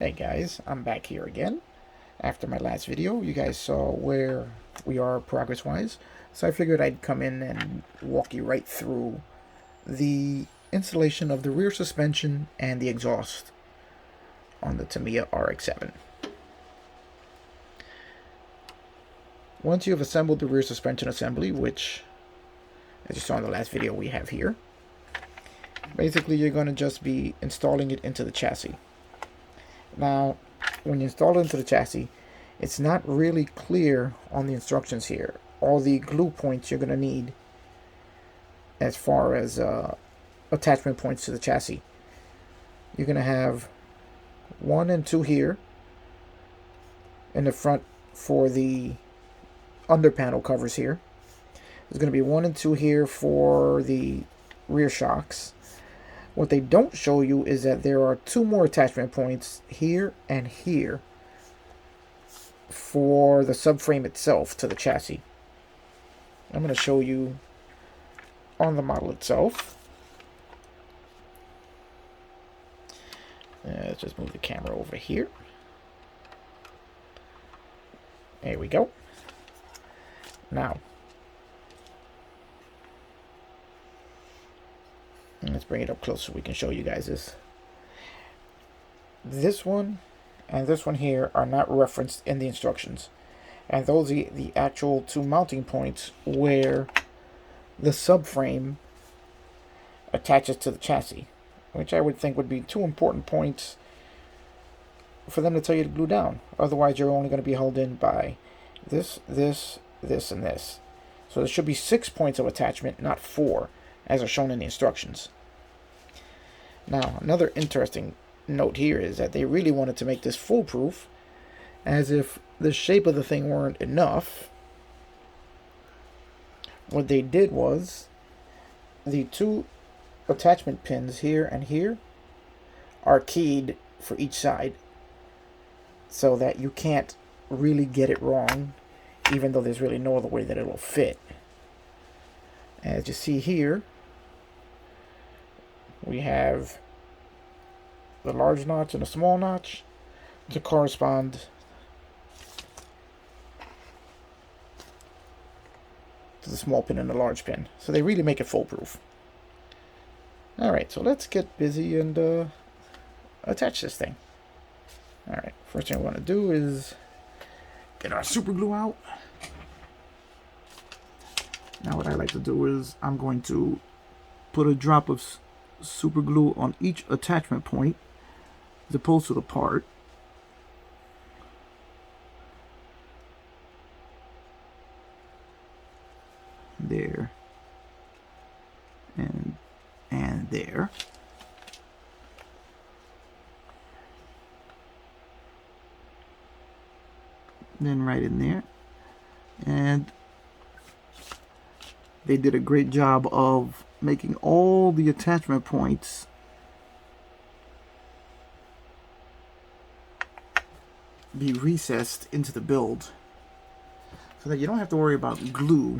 Hey guys, I'm back here again. After my last video, you guys saw where we are progress-wise. So I figured I'd come in and walk you right through the installation of the rear suspension and the exhaust on the Tamiya RX-7. Once you have assembled the rear suspension assembly, which, as you saw in the last video, we have here, basically you're going to just be installing it into the chassis. Now, when you install it into the chassis, it's not really clear on the instructions here. All the glue points you're going to need as far as attachment points to the chassis. You're going to have 1 and 2 here in the front for the under panel covers here. There's going to be 1 and 2 here for the rear shocks. What they don't show you is that there are 2 more attachment points here and here for the subframe itself to the chassis. I'm going to show you on the model itself. Let's just move the camera over here. There we go. Now, let's bring it up close so we can show you guys this. This one and this one here are not referenced in the instructions. And those are the actual 2 mounting points where the subframe attaches to the chassis, which I would think would be 2 important points for them to tell you to glue down. Otherwise, you're only going to be held in by this, this, this, and this. So there should be 6 points of attachment, not 4, as are shown in the instructions. Now, another interesting note here is that they really wanted to make this foolproof, as if the shape of the thing weren't enough. What they did was the 2 attachment pins here and here are keyed for each side, so that you can't really get it wrong, even though there's really no other way that it will fit. As you see here, we have the large notch and the small notch to correspond to the small pin and the large pin. So they really make it foolproof. Alright, so let's get busy and attach this thing. Alright, first thing we want to do is get our super glue out. Now what I like to do is I'm going to put a drop of super glue on each attachment point as opposed to the part. There. And there. Then right in there. And they did a great job of making all the attachment points be recessed into the build so that you don't have to worry about glue.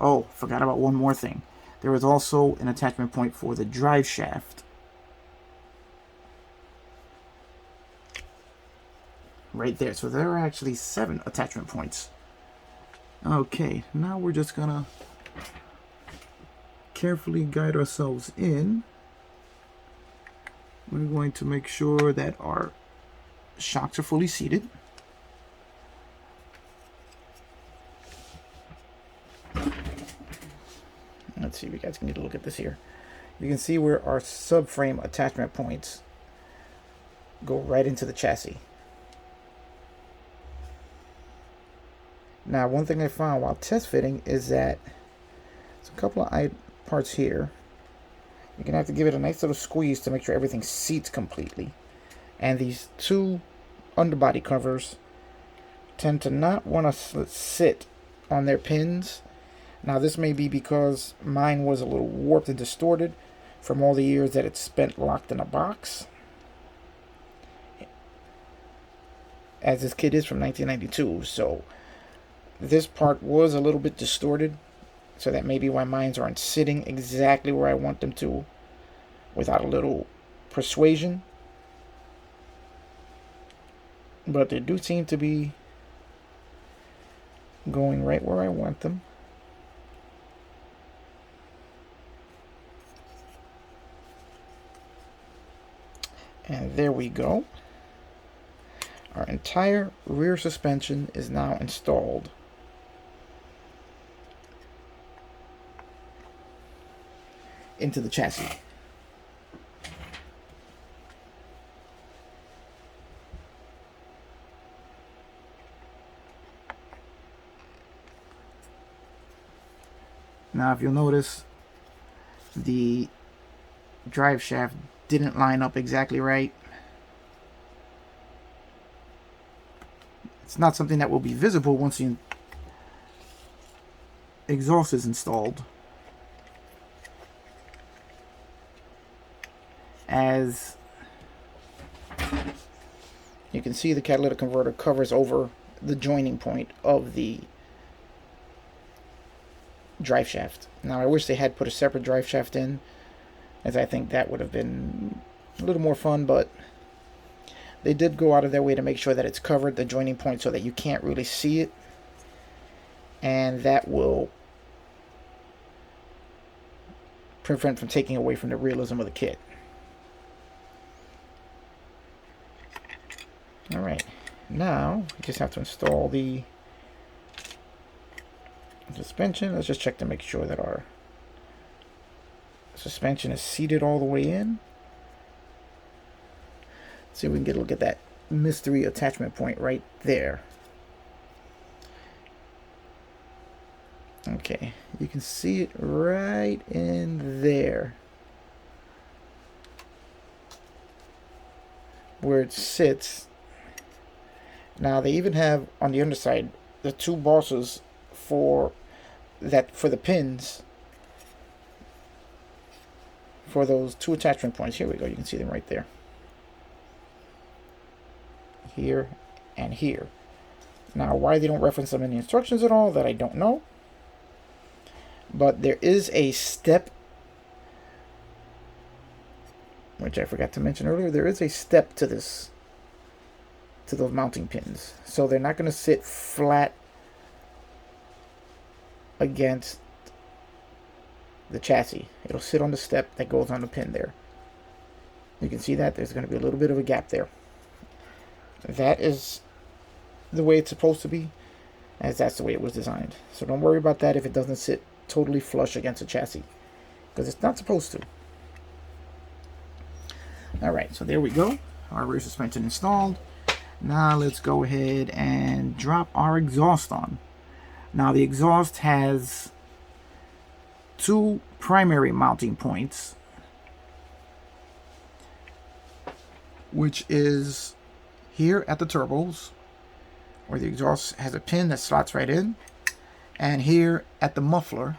Oh, forgot about one more thing. There is also an attachment point for the drive shaft. Right there. So there are actually 7 attachment points. Okay, now we're just gonna carefully guide ourselves in. We're going to make sure that our shocks are fully seated. Let's see if you guys can get a look at this here. You can see where our subframe attachment points go right into the chassis. Now, one thing I found while test fitting is that there's a couple of parts here. You're going to have to give it a nice little squeeze to make sure everything seats completely. And these 2 underbody covers tend to not want to sit on their pins. Now, this may be because mine was a little warped and distorted from all the years that it's spent locked in a box, as this kit is from 1992, so this part was a little bit distorted, so that may be why mines aren't sitting exactly where I want them to without a little persuasion. but they do seem to be going right where I want them. And there we go. Our entire rear suspension is now installed. Into the chassis. Now, if you'll notice, the drive shaft didn't line up exactly right. It's not something that will be visible once the exhaust is installed, as you can see the catalytic converter covers over the joining point of the drive shaft. Now, I wish they had put a separate drive shaft in, as I think that would have been a little more fun, but they did go out of their way to make sure that it's covered, the joining point, so that you can't really see it, and that will prevent from taking away from the realism of the kit. Alright, now we just have to install the suspension. Let's just check to make sure that our suspension is seated all the way in. Let's see if we can get a look at that mystery attachment point right there. Okay, you can see it right in there, where it sits. Now, they even have on the underside the two bosses for the pins for those two attachment points. Here we go, you can see them right there, here and here. Now, why they don't reference them in the instructions at all, that I don't know, but there is a step, which I forgot to mention earlier. There is a step to this, to those mounting pins, so they're not going to sit flat against the chassis. It'll sit on the step that goes on the pin there. You can see that there's going to be a little bit of a gap there. That is the way it's supposed to be, as that's the way it was designed. So don't worry about that if it doesn't sit totally flush against the chassis, because it's not supposed to. Alright, so there we go. Our rear suspension installed. Now let's go ahead and drop our exhaust on. Now, the exhaust has two primary mounting points, which is here at the turbos, where the exhaust has a pin that slots right in, and here at the muffler,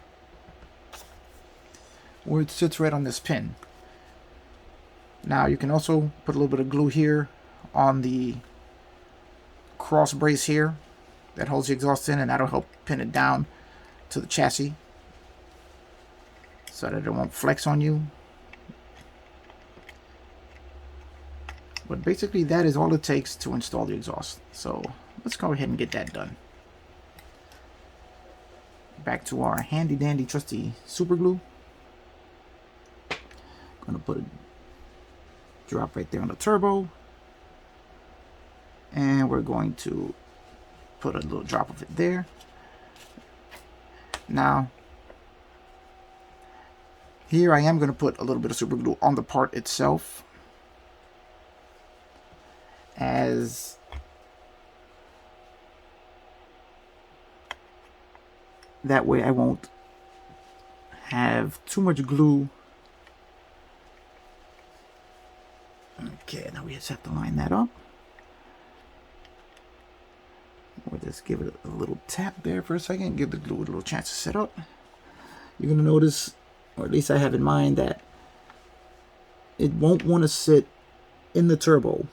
where it sits right on this pin. Now, you can also put a little bit of glue here on the cross brace here that holds the exhaust in, and that'll help pin it down to the chassis so that it won't flex on you. But basically, that is all it takes to install the exhaust. So let's go ahead and get that done. Back to our handy dandy trusty super glue. Gonna put a drop right there on the turbo, and we're going to put a little drop of it there. Now, here I am going to put a little bit of super glue on the part itself, as that way I won't have too much glue. Okay, now we just have to line that up. We'll just give it a little tap there for a second, give the glue a little chance to set up. You're going to notice, or at least I have in mind, that it won't want to sit in the turbo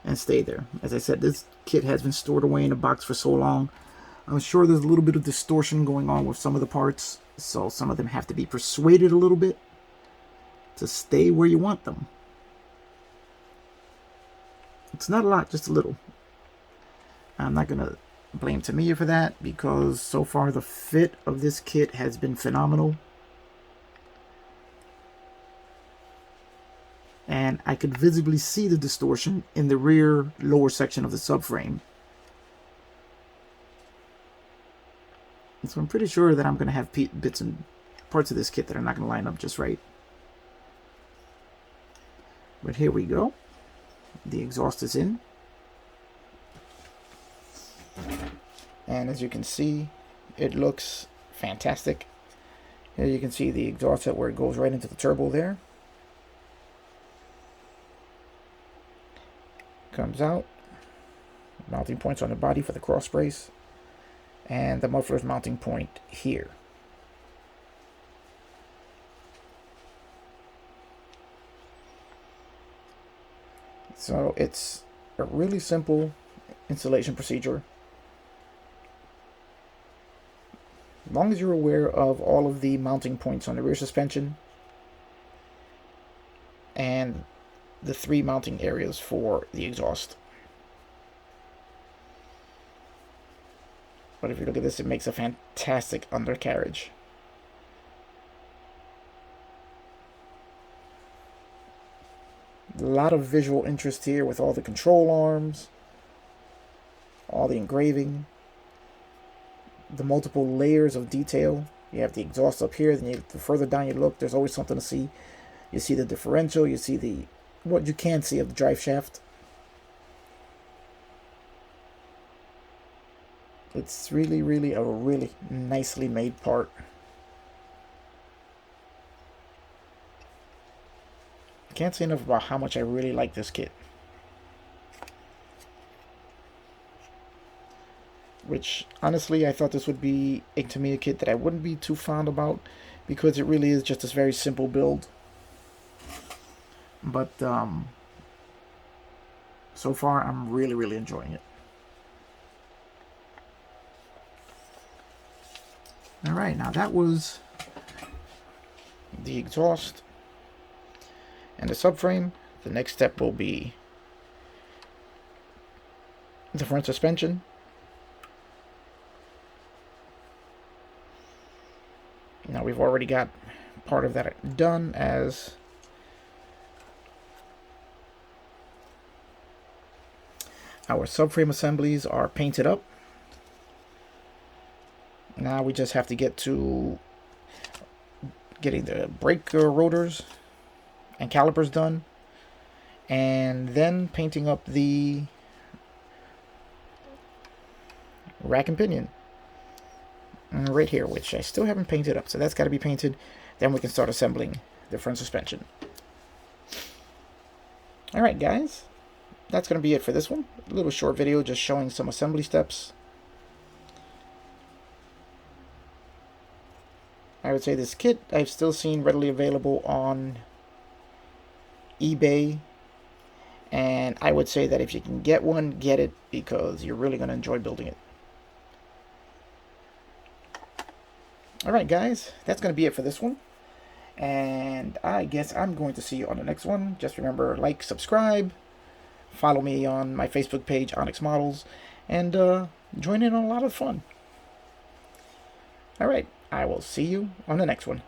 and stay there. As I said, this kit has been stored away in a box for so long. I'm sure there's a little bit of distortion going on with some of the parts, so some of them have to be persuaded a little bit to stay where you want them. It's not a lot, just a little. I'm not going to blame Tamiya for that, because so far the fit of this kit has been phenomenal. And I could visibly see the distortion in the rear lower section of the subframe. So I'm pretty sure that I'm going to have bits and parts of this kit that are not going to line up just right. But here we go. The exhaust is in. And as you can see, it looks fantastic. Here you can see the exhaust set where it goes right into the turbo there. Comes out. Mounting points on the body for the cross brace. And the muffler's mounting point here. So it's a really simple installation procedure. As long as you're aware of all of the mounting points on the rear suspension and the 3 mounting areas for the exhaust. But if you look at this, it makes a fantastic undercarriage. A lot of visual interest here with all the control arms, all the engraving, the multiple layers of detail. You have the exhaust up here, then the further down you look, there's always something to see. You see the differential, you see what you can see of the drive shaft. It's really, really a really nicely made part. Can't say enough about how much I really like this kit. Which, honestly, I thought this would be a Tamiya kit that I wouldn't be too fond about, because it really is just this very simple build. But so far, I'm really, really enjoying it. Alright, now that was the exhaust and the subframe. The next step will be the front suspension. Now we've already got part of that done, as our subframe assemblies are painted up. Now we just have to get to getting the brake rotors and calipers done, and then painting up the rack and pinion right here, which I still haven't painted up, so that's got to be painted. Then we can start assembling the front suspension. Alright guys, that's going to be it for this one. A little short video just showing some assembly steps. I would say this kit I've still seen readily available on eBay, and I would say that if you can get one, get it, because you're really going to enjoy building it. Alright guys, that's going to be it for this one, and I guess I'm going to see you on the next one. Just remember, like, subscribe, follow me on my Facebook page, Onyx Models, and join in on a lot of fun. Alright, I will see you on the next one.